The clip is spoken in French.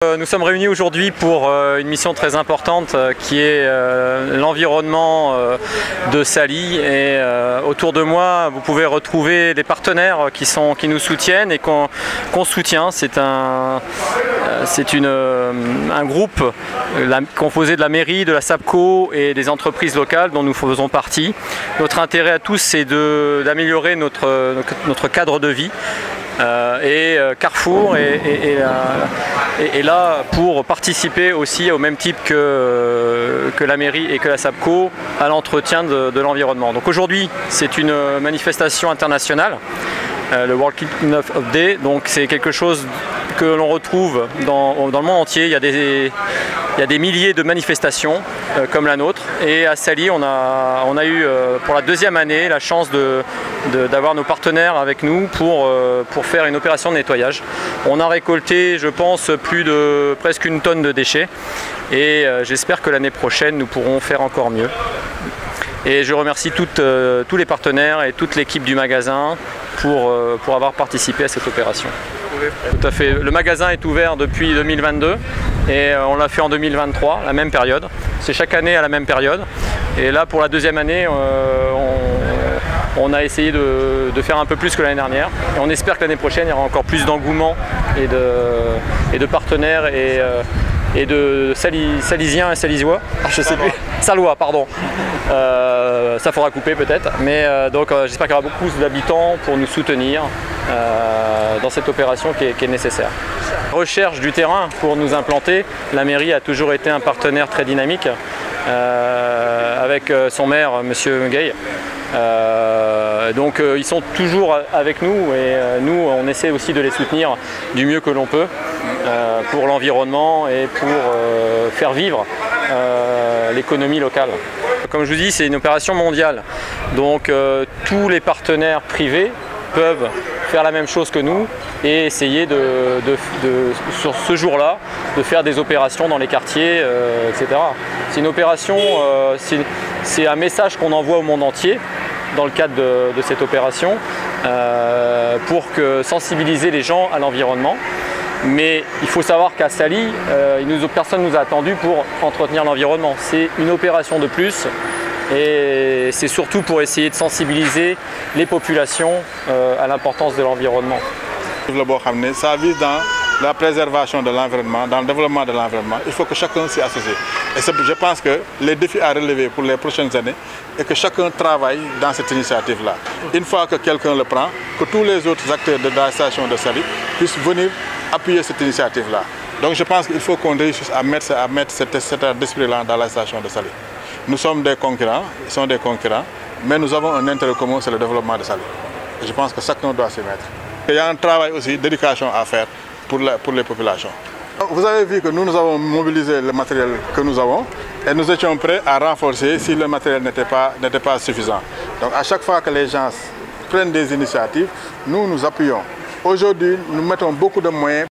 Nous sommes réunis aujourd'hui pour une mission très importante qui est l'environnement de Sali, et autour de moi vous pouvez retrouver des partenaires qui nous soutiennent et qu'on soutient. C'est un groupe composé de la mairie, de la SAPCO et des entreprises locales dont nous faisons partie. Notre intérêt à tous, c'est d'améliorer notre cadre de vie. Carrefour est là pour participer aussi au même type que la mairie et que la SAPCO à l'entretien de l'environnement. Donc aujourd'hui c'est une manifestation internationale, le World Cleanup Day, donc c'est quelque chose que l'on retrouve dans le monde entier. Il y a des milliers de manifestations comme la nôtre, et à Sali on a eu pour la deuxième année la chance d'avoir nos partenaires avec nous pour faire une opération de nettoyage. On a récolté, je pense, presque une tonne de déchets, et j'espère que l'année prochaine nous pourrons faire encore mieux. Et je remercie tous les partenaires et toute l'équipe du magasin pour avoir participé à cette opération. Tout à fait. Le magasin est ouvert depuis 2022 et on l'a fait en 2023, la même période. C'est chaque année à la même période. Et là, pour la deuxième année, on a essayé de faire un peu plus que l'année dernière. Et on espère que l'année prochaine, il y aura encore plus d'engouement et de partenaires et de Salisiens et Salisois. Je sais plus. Salois, pardon. Ça faudra couper peut-être. Mais donc j'espère qu'il y aura beaucoup d'habitants pour nous soutenir dans cette opération qui est nécessaire. Recherche du terrain pour nous implanter. La mairie a toujours été un partenaire très dynamique avec son maire, M. Gay. Donc ils sont toujours avec nous, et nous on essaie aussi de les soutenir du mieux que l'on peut pour l'environnement et pour faire vivre l'économie locale. Comme je vous dis, c'est une opération mondiale, donc tous les partenaires privés peuvent faire la même chose que nous et essayer sur ce jour-là de faire des opérations dans les quartiers, etc. C'est une opération, c'est un message qu'on envoie au monde entier dans le cadre de cette opération pour sensibiliser les gens à l'environnement. Mais il faut savoir qu'à Sali, personne ne nous a attendu pour entretenir l'environnement. C'est une opération de plus, et c'est surtout pour essayer de sensibiliser les populations à l'importance de l'environnement. Ça vise dans la préservation de l'environnement, dans le développement de l'environnement. Il faut que chacun s'y associe. Et je pense que les défis à relever pour les prochaines années est que chacun travaille dans cette initiative-là. Une fois que quelqu'un le prend, que tous les autres acteurs de la station de Sali puissent venir appuyer cette initiative-là. Donc je pense qu'il faut qu'on réussisse à mettre cet état d'esprit-là dans la station de Sali. Nous sommes des concurrents, ils sont des concurrents, mais nous avons un intérêt commun, c'est le développement de Sali. Et je pense que chacun doit s'y mettre. Il y a un travail aussi d'éducation à faire pour les populations. Vous avez vu que nous avons mobilisé le matériel que nous avons, et nous étions prêts à renforcer si le matériel n'était pas suffisant. Donc à chaque fois que les gens prennent des initiatives, nous appuyons. Aujourd'hui, nous mettons beaucoup de moyens